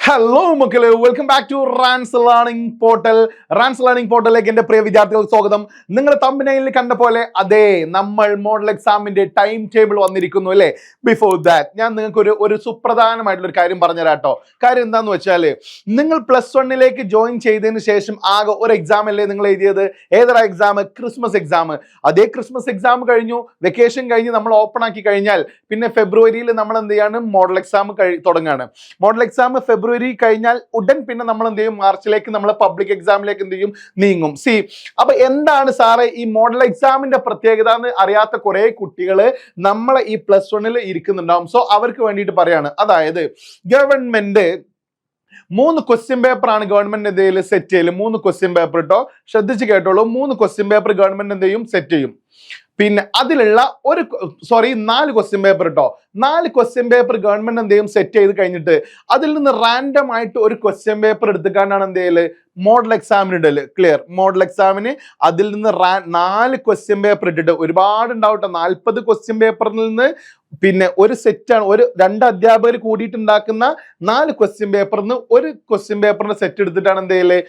Hello മക്കളെ, welcome back to Rans learning portal. Rans learning പോർട്ടലിലേക്ക് എൻ്റെ പ്രിയ വിദ്യാർത്ഥികൾക്ക് സ്വാഗതം. നിങ്ങൾ തമ്പനയിൽ കണ്ട പോലെ അതെ, നമ്മൾ മോഡൽ എക്സാമിന്റെ ടൈം ടേബിൾ വന്നിരിക്കുന്നു അല്ലേ. ബിഫോർ ദാറ്റ് ഞാൻ നിങ്ങൾക്ക് ഒരു സുപ്രധാനമായിട്ടുള്ള ഒരു കാര്യം പറഞ്ഞുതരാം കേട്ടോ. കാര്യം എന്താന്ന് വെച്ചാൽ, നിങ്ങൾ +1 ജോയിൻ ചെയ്തതിന് ശേഷം ആകെ ഒരു എക്സാം അല്ലേ നിങ്ങൾ എഴുതിയത്? ഏതൊരു എക്സാം? Christmas exam. അതേ ക്രിസ്മസ് എക്സാം കഴിഞ്ഞു, വെക്കേഷൻ കഴിഞ്ഞ് നമ്മൾ ഓപ്പൺ ആക്കി കഴിഞ്ഞാൽ പിന്നെ ഫെബ്രുവരിയിൽ നമ്മൾ എന്ത് ചെയ്യാണ്? മോഡൽ എക്സാം തുടങ്ങുകയാണ്. മോഡൽ എക്സാം ഫെബ്രുവരി കഴിഞ്ഞാൽ ഉടൻ പിന്നെ നമ്മൾ എന്ത് ചെയ്യും? മാർച്ചിലേക്ക് നമ്മൾ പബ്ലിക് എക്സാമിലേക്ക് എന്ത് ചെയ്യും? നീങ്ങും. അപ്പൊ എന്താണ് സാറേ ഈ മോഡൽ എക്സാമിന്റെ പ്രത്യേകത എന്ന് അറിയാത്ത കുറെ കുട്ടികൾ നമ്മളെ ഈ +1 ഇരിക്കുന്നുണ്ടാവും. സോ അവർക്ക് വേണ്ടിയിട്ട് പറയാണ്. അതായത് ഗവൺമെന്റ് 3 ക്വസ്റ്റ്യൻ പേപ്പർ ആണ് ഗവൺമെന്റ് എന്തെങ്കിലും സെറ്റ് ചെയ്യല്. 3 ക്വസ്റ്റ്യൻ പേപ്പർ കേട്ടോ, ശ്രദ്ധിച്ച് കേട്ടോളൂ. 3 ക്വസ്റ്റ്യൻ പേപ്പർ ഗവൺമെന്റ് എന്ത് ചെയ്യും? സെറ്റ് ചെയ്യും. പിന്നെ അതിലുള്ള 4 ക്വസ്റ്റ്യൻ പേപ്പർ കേട്ടോ. 4 ക്വസ്റ്റ്യൻ പേപ്പർ ഗവൺമെന്റ് എന്ത് ചെയ്യും? സെറ്റ് ചെയ്ത് കഴിഞ്ഞിട്ട് അതിൽ നിന്ന് റാൻഡം ആയിട്ട് ഒരു ക്വസ്റ്റ്യൻ പേപ്പർ എടുത്തുകൊണ്ടാണ് എന്ത് ചെയ്യല്? മോഡൽ എക്സാമിന് ഇടല്. ക്ലിയർ? മോഡൽ എക്സാമിന് അതിൽ നിന്ന് 4 ക്വസ്റ്റ്യൻ പേപ്പർ ഇട്ടിട്ട് ഒരുപാട് ഉണ്ടാവട്ടെ. 40 ക്വസ്റ്റ്യൻ പേപ്പറിൽ നിന്ന് പിന്നെ ഒരു സെറ്റാണ്, 2 അധ്യാപകർ കൂടിയിട്ട് ഉണ്ടാക്കുന്ന 4 ക്വസ്റ്റ്യൻ പേപ്പറിൽ നിന്ന് ഒരു ക്വസ്റ്റ്യൻ പേപ്പറിന്റെ സെറ്റ് എടുത്തിട്ടാണ് എന്ത് ചെയ്യല്?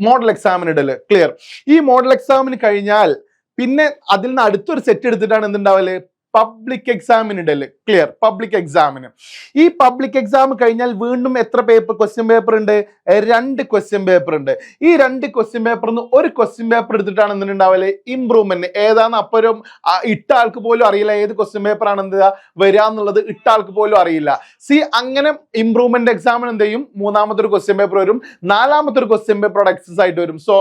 മോഡൽ എക്സാമിന് ഇടല്. ക്ലിയർ? ഈ മോഡൽ എക്സാമിന് കഴിഞ്ഞാൽ പിന്നെ അതിൽ നിന്ന് അടുത്തൊരു സെറ്റ് എടുത്തിട്ടാണ് എന്തുണ്ടാവല്? പബ്ലിക് എക്സാമിന് ഇടല്. ക്ലിയർ? പബ്ലിക് എക്സാമിന്. ഈ പബ്ലിക് എക്സാം കഴിഞ്ഞാൽ വീണ്ടും എത്ര ക്വസ്റ്റ്യൻ പേപ്പർ ഉണ്ട്? 2 ക്വസ്റ്റ്യൻ പേപ്പർ ഉണ്ട്. ഈ 2 ക്വസ്റ്റ്യൻ പേപ്പറിൽ നിന്ന് ഒരു ക്വസ്റ്റ്യൻ പേപ്പർ എടുത്തിട്ടാണ് എന്തുണ്ടാവല്? ഇംപ്രൂവ്മെന്റ്. ഏതാണ് അപ്പുറം ഇട്ട ആൾക്ക് പോലും അറിയില്ല ഏത് ക്വസ്റ്റ്യൻ പേപ്പർ ആണ് എന്താ വരിക എന്നുള്ളത്. ഇട്ട ആൾക്ക് പോലും അറിയില്ല. അങ്ങനെ ഇംപ്രൂവ്മെന്റ് എക്സാമിന് എന്ത് ചെയ്യും? 3ാമത്തെ ഒരു ക്വസ്റ്റ്യൻ പേപ്പർ വരും, 4ാമത്തെ ഒരു ക്വസ്റ്റ്യൻ പേപ്പർ എക്സസ് ആയിട്ട് വരും. സോ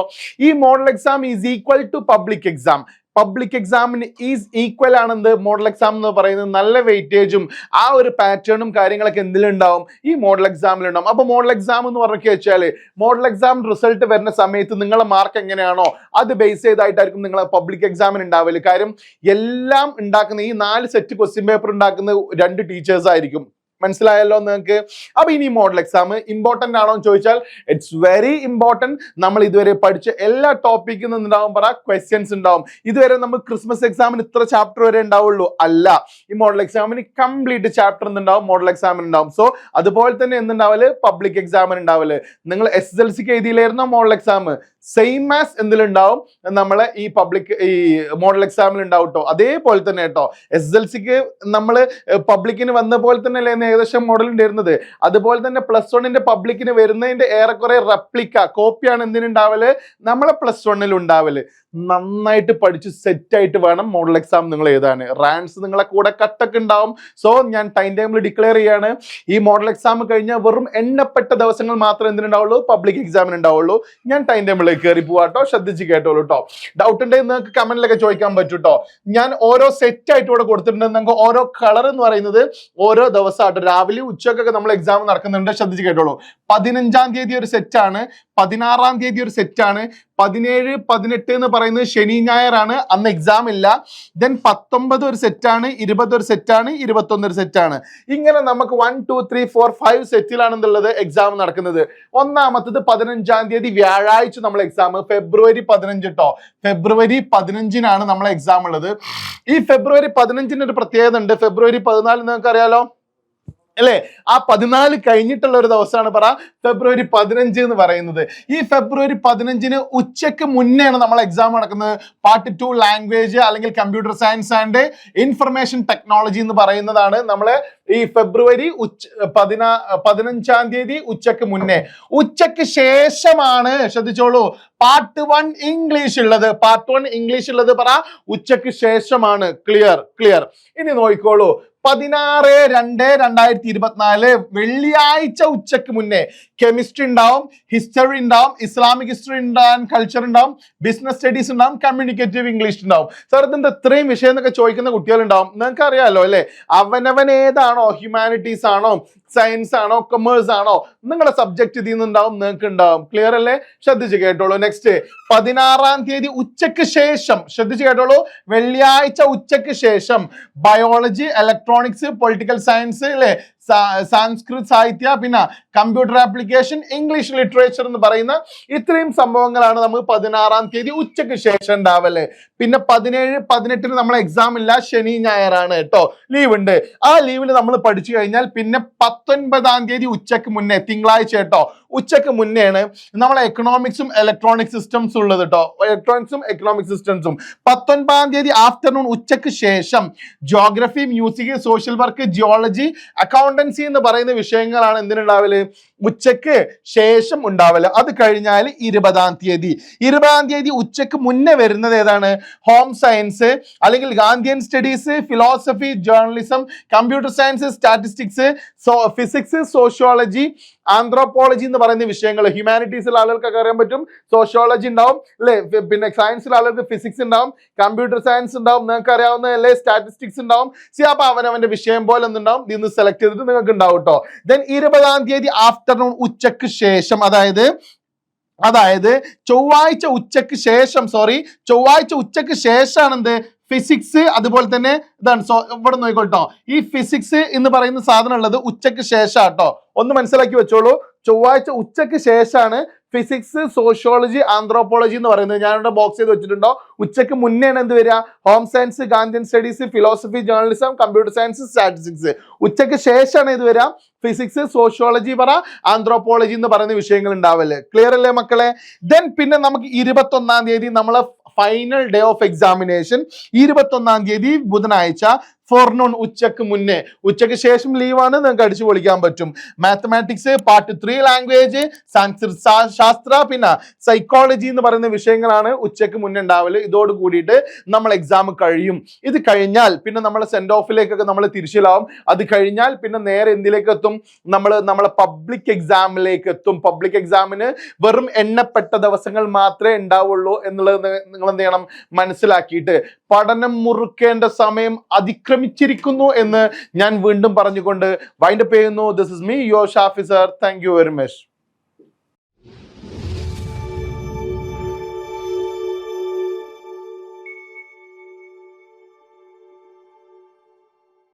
ഈ model exam is equal to public exam. Public എക്സാമിന് ഈസ് ഈക്വൽ ആണെന്ത്? മോഡൽ എക്സാം എന്ന് പറയുന്നത്. നല്ല വെയിറ്റേജും ആ ഒരു പാറ്റേണും കാര്യങ്ങളൊക്കെ എന്തിലുണ്ടാവും? ഈ മോഡൽ എക്സാമിലുണ്ടാവും. അപ്പൊ മോഡൽ എക്സാം എന്ന് പറഞ്ഞു വെച്ചാൽ മോഡൽ എക്സാം റിസൾട്ട് വരുന്ന സമയത്ത് നിങ്ങളെ മാർക്ക് എങ്ങനെയാണോ അത് ബേസ് ചെയ്തായിട്ടായിരിക്കും നിങ്ങളെ പബ്ലിക് എക്സാമിന് ഉണ്ടാവില്ല. കാര്യം എല്ലാം ഉണ്ടാക്കുന്ന ഈ 4 സെറ്റ് ക്വസ്റ്റ്യൻ പേപ്പർ ഉണ്ടാക്കുന്ന 2 ടീച്ചേഴ്സ് ആയിരിക്കും. മനസ്സിലായല്ലോ നിങ്ങൾക്ക്? അപ്പൊ ഇനി മോഡൽ എക്സാം ഇമ്പോർട്ടന്റ് ആണോ എന്ന് ചോദിച്ചാൽ ഇറ്റ്സ് വെരി ഇമ്പോർട്ടന്റ്. നമ്മൾ ഇതുവരെ പഠിച്ച എല്ലാ ടോപ്പിക്കിൽ നിന്നുണ്ടാവും ക്വസ്റ്റ്യൻസ് ഉണ്ടാവും. ഇതുവരെ നമ്മൾ ക്രിസ്മസ് എക്സാമിന് ഇത്ര ചാപ്റ്റർ വരെ ഉണ്ടാവുള്ളൂ അല്ല. ഈ മോഡൽ എക്സാമിന് കംപ്ലീറ്റ് ചാപ്റ്റർ എന്തുണ്ടാവും? മോഡൽ എക്സാമിന് ഉണ്ടാവും. സോ അതുപോലെ തന്നെ എന്തുണ്ടാവല്? പബ്ലിക് എക്സാമിന് ഉണ്ടാവല്. നിങ്ങൾ SSLCക്ക് എഴുതിയില്ലായിരുന്നോ മോഡൽ എക്സാം? സെയിം ആസ് എന്തിലുണ്ടാവും? നമ്മളെ ഈ മോഡൽ എക്സാമിൽ ഉണ്ടാവും കേട്ടോ. അതേപോലെ തന്നെ കേട്ടോ, SSLCക്ക് നമ്മൾ പബ്ലിക്കിന് വന്ന പോലെ തന്നെ അല്ലേ ഏകദേശം മോഡൽ ഉണ്ടായിരുന്നത്. അതുപോലെ തന്നെ +1 പബ്ലിക്കിന് വരുന്നതിന്റെ ഏറെക്കുറെ റെപ്ലിക്ക കോപ്പിയാണ് എന്തിനുണ്ടാവല്? നമ്മളെ +1 ഉണ്ടാവല്. നന്നായിട്ട് പഠിച്ച് സെറ്റ് ആയിട്ട് വേണം മോഡൽ എക്സാം നിങ്ങൾ എഴുതാൻ. റാൻസ് നിങ്ങളെ കൂടെ കട്ടൊക്കെ ഉണ്ടാവും. സോ ഞാൻ ടൈം ടേബിൾ ഡിക്ലെയർ ചെയ്യാണ്. ഈ മോഡൽ എക്സാം കഴിഞ്ഞാൽ വെറും എണ്ണപ്പെട്ട ദിവസങ്ങൾ മാത്രമേ എന്തിനുണ്ടാവുള്ളൂ? പബ്ലിക് എക്സാമിന് ഉണ്ടാവുള്ളൂ. ഞാൻ ടൈം ടേബിളിലേക്ക് കയറി പോവാട്ടോ, ശ്രദ്ധിച്ച് കേട്ടോളൂ കേട്ടോ. ഡൗട്ട് ഉണ്ടെങ്കിൽ നിങ്ങൾക്ക് കമന്റിലൊക്കെ ചോദിക്കാൻ പറ്റും കേട്ടോ. ഞാൻ ഓരോ സെറ്റ് ആയിട്ട് ഇവിടെ കൊടുത്തിട്ടുണ്ട്. നിങ്ങൾക്ക് ഓരോ കളർ എന്ന് പറയുന്നത് ഓരോ ദിവസമായിട്ട് രാവിലെ ഉച്ചക്കൊക്കെ നമ്മൾ എക്സാം നടക്കുന്നുണ്ട്. ശ്രദ്ധിച്ച് കേട്ടോളൂ. 15-ാം തീയതി ഒരു സെറ്റാണ്, 16-ാം തീയതി ഒരു സെറ്റാണ്, 17, 18 എന്ന് പറയുന്നത് ശനി ഞായറാണ്, അന്ന് എക്സാം ഇല്ല. ദെൻ 19 ഒരു സെറ്റാണ്, 20 ഒരു സെറ്റാണ്, 21 ഒരു സെറ്റാണ്. ഇങ്ങനെ നമുക്ക് 1, 2, 3, 4, 5 സെറ്റിലാണ് എന്തുള്ളത്? എക്സാം നടക്കുന്നത്. ഒന്നാമത്തത് 15-ാം തീയതി വ്യാഴാഴ്ച നമ്മൾ എക്സാം, ഫെബ്രുവരി 15 കേട്ടോ. ഫെബ്രുവരി 15-നാണ് നമ്മളെ എക്സാം ഉള്ളത്. ഈ ഫെബ്രുവരി 15-ന് ഒരു പ്രത്യേകത ഉണ്ട്. ഫെബ്രുവരി 14 നിങ്ങൾക്ക് അറിയാലോ അല്ലേ? ആ 14 കഴിഞ്ഞിട്ടുള്ള ഒരു ദിവസമാണ് ഫെബ്രുവരി 15 എന്ന് പറയുന്നത്. ഈ ഫെബ്രുവരി 15-ന് ഉച്ചയ്ക്ക് മുന്നെയാണ് നമ്മൾ എക്സാം നടക്കുന്നത്. പാർട്ട് 2 ലാംഗ്വേജ് അല്ലെങ്കിൽ computer science and information technology എന്ന് പറയുന്നതാണ് നമ്മള് ഈ ഫെബ്രുവരി 15-ാം തീയതി ഉച്ചയ്ക്ക് മുന്നേ. ഉച്ചയ്ക്ക് ശേഷമാണ്, ശ്രദ്ധിച്ചോളൂ, പാർട്ട് 1 ഇംഗ്ലീഷ് ഉള്ളത്. പാർട്ട് 1 ഇംഗ്ലീഷ് ഉള്ളത് ഉച്ചയ്ക്ക് ശേഷമാണ്. ക്ലിയർ? ഇനി നോക്കിക്കോളൂ. 16/2/2024 വെള്ളിയാഴ്ച ഉച്ചയ്ക്ക് മുന്നേ കെമിസ്ട്രി ഉണ്ടാവും, ഹിസ്റ്ററി ഉണ്ടാവും, ഇസ്ലാമിക് ഹിസ്റ്ററി ഉണ്ടാവും, കൾച്ചർ ഉണ്ടാവും, ബിസിനസ് സ്റ്റഡീസ് ഉണ്ടാവും, കമ്മ്യൂണിക്കേറ്റീവ് ഇംഗ്ലീഷ് ഉണ്ടാവും. സാർ ഇതിന്റെ ഇത്രയും വിഷയം എന്നൊക്കെ ചോദിക്കുന്ന കുട്ടികളുണ്ടാവും. നിങ്ങൾക്ക് അറിയാലോ അല്ലെ? അവനവൻ ഏതാണോ, ഹ്യൂമാനിറ്റീസ് ആണോ, സയൻസ് ആണോ, കൊമേഴ്സ് ആണോ, നിങ്ങളുടെ സബ്ജക്ട് ഇതിൽ നിന്നുണ്ടാവും, നിങ്ങൾക്ക് ഉണ്ടാവും. ക്ലിയർ അല്ലേ? ശ്രദ്ധിച്ച് കേട്ടോളൂ. നെക്സ്റ്റ് 16-ാം തീയതി ഉച്ചയ്ക്ക് ശേഷം, ശ്രദ്ധിച്ച് കേട്ടോളൂ, വെള്ളിയാഴ്ച ഉച്ചയ്ക്ക് ശേഷം ബയോളജി, ഇലക്ട്രോണിക്സ്, പൊളിറ്റിക്കൽ സയൻസ് അല്ലെ, സംസ്കൃത് സാഹിത്യ, പിന്നെ കമ്പ്യൂട്ടർ ആപ്ലിക്കേഷൻ, ഇംഗ്ലീഷ് ലിറ്ററേച്ചർ എന്ന് പറയുന്ന ഇത്രയും സംഭവങ്ങളാണ് നമുക്ക് 16-ാം തീയതി ഉച്ചയ്ക്ക് ശേഷം ഉണ്ടാവല്. പിന്നെ 17, 18 നമ്മളെ എക്സാം ഇല്ല, ശനി ഞായറാണ് കേട്ടോ, ലീവ് ഉണ്ട്. ആ ലീവിൽ നമ്മൾ പഠിച്ചു കഴിഞ്ഞാൽ പിന്നെ 19-ാം തീയതി ഉച്ചയ്ക്ക് മുന്നേ, തിങ്കളാഴ്ച കേട്ടോ, ഉച്ചയ്ക്ക് മുന്നെയാണ് നമ്മളെ എക്കണോമിക്സും ഇലക്ട്രോണിക് സിസ്റ്റംസും ഉള്ളത് കേട്ടോ. ഇലക്ട്രോണിക്സും എക്കണോമിക് സിസ്റ്റംസും 19-ാം തീയതി ആഫ്റ്റർനൂൺ ഉച്ചയ്ക്ക് ശേഷം geography, music, social work, geology, accountancy എന്ന് പറയുന്ന വിഷയങ്ങളാണ് എന്തിനുണ്ടാവല്, ഉച്ചയ്ക്ക് ശേഷം ഉണ്ടാവല്. അത് കഴിഞ്ഞാൽ 20-ാം തീയതി ഉച്ചയ്ക്ക് മുന്നേ വരുന്നത് ഏതാണ്, ഹോം സയൻസ് അല്ലെങ്കിൽ Gandhian studies, philosophy, journalism, computer science, statistics, physics, sociology, anthropology എന്ന് പറയുന്ന വിഷയങ്ങൾ. ഹ്യൂമാനിറ്റീസിലെ ആളുകൾക്കൊക്കെ അറിയാൻ പറ്റും, സോഷ്യോളജി ഉണ്ടാവും അല്ലെ, പിന്നെ സയൻസിലെ ആളുകൾക്ക് ഫിസിക്സ് ഉണ്ടാവും, കമ്പ്യൂട്ടർ സയൻസ് ഉണ്ടാവും, നിങ്ങൾക്ക് അറിയാവുന്ന സ്റ്റാറ്റിസ്റ്റിക്സ് ഉണ്ടാവും. അപ്പൊ അവനവന്റെ വിഷയം പോലെ എന്തുണ്ടാവും, ഇതിന്ന് സെലക്ട് ചെയ്തിട്ട് നിങ്ങൾക്ക് ഉണ്ടാവും കേട്ടോ. ദെൻ 20-ാം തീയതി ആഫ്റ്റർനൂൺ ഉച്ചക്ക് ശേഷം, അതായത് ചൊവ്വാഴ്ച ഉച്ചക്ക് ശേഷമാണ് എന്ത്, ഫിസിക്സ്. അതുപോലെ തന്നെ ഇതാണ്, ഇവിടെ നോക്കിക്കോട്ടോ, ഈ ഫിസിക്സ് എന്ന് പറയുന്ന സാധനം ഉള്ളത് ഉച്ചക്ക് ശേഷം കേട്ടോ, ഒന്ന് മനസ്സിലാക്കി വെച്ചോളൂ. ചൊവ്വാഴ്ച ഉച്ചക്ക് ശേഷമാണ് ഫിസിക്സ്, സോഷ്യോളജി, ആന്ത്രോപോളജി എന്ന് പറയുന്നത്. ഞാനിവിടെ ബോക്സ് ചെയ്ത് വെച്ചിട്ടുണ്ടോ. ഉച്ചക്ക് മുന്നെയാണ് എന്ത് വരിക, home science, Gandhian studies, philosophy, journalism, computer science, statistics. ഉച്ചക്ക് ശേഷമാണ് ഇത് വരിക, ഫിസിക്സ്, സോഷ്യോളജി, ആന്ത്രോപോളജി എന്ന് പറയുന്ന വിഷയങ്ങൾ ഉണ്ടാവല്ലേ. ക്ലിയർ അല്ലേ മക്കളെ? ദെൻ പിന്നെ നമുക്ക് 21-ാം തീയതി നമ്മളെ ഫൈനൽ ഡേ ഓഫ് എക്സാമിനേഷൻ. 21-ാം തീയതി ബുധനാഴ്ച ഫോർനൂൺ, ഉച്ചക്ക് ശേഷം ലീവാണ്, നിങ്ങൾക്ക് അടിച്ചു പൊളിക്കാൻ പറ്റും. മാത്തമാറ്റിക്സ്, പാർട്ട് 3 ലാംഗ്വേജ്, ശാസ്ത്ര, പിന്നെ സൈക്കോളജി എന്ന് പറയുന്ന വിഷയങ്ങളാണ് ഉച്ചക്ക് മുന്നേ ഉണ്ടാവല്. ഇതോട് കൂടിയിട്ട് നമ്മൾ എക്സാം കഴിയും. ഇത് കഴിഞ്ഞാൽ പിന്നെ നമ്മളെ സെൻഡ് ഓഫിലേക്കൊക്കെ നമ്മൾ തിരിച്ചിലാവും. അത് കഴിഞ്ഞാൽ പിന്നെ നേരെ എന്തിലേക്ക് എത്തും, നമ്മളെ പബ്ലിക് എക്സാമിലേക്ക് എത്തും. പബ്ലിക് എക്സാമിന് വെറും എണ്ണപ്പെട്ട ദിവസങ്ങൾ മാത്രമേ ഉണ്ടാവുള്ളൂ എന്നുള്ളത് നിങ്ങൾ എന്ത് ചെയ്യണം, മനസ്സിലാക്കിയിട്ട് പഠനം മുറുക്കേണ്ട സമയം അതിക്രമിച്ചിരിക്കുന്നു എന്ന് ഞാൻ വീണ്ടും പറഞ്ഞുകൊണ്ട് വൈൻഡപ്പ് ചെയ്യുന്നു. This is me, your Shafi sir. Thank you very much.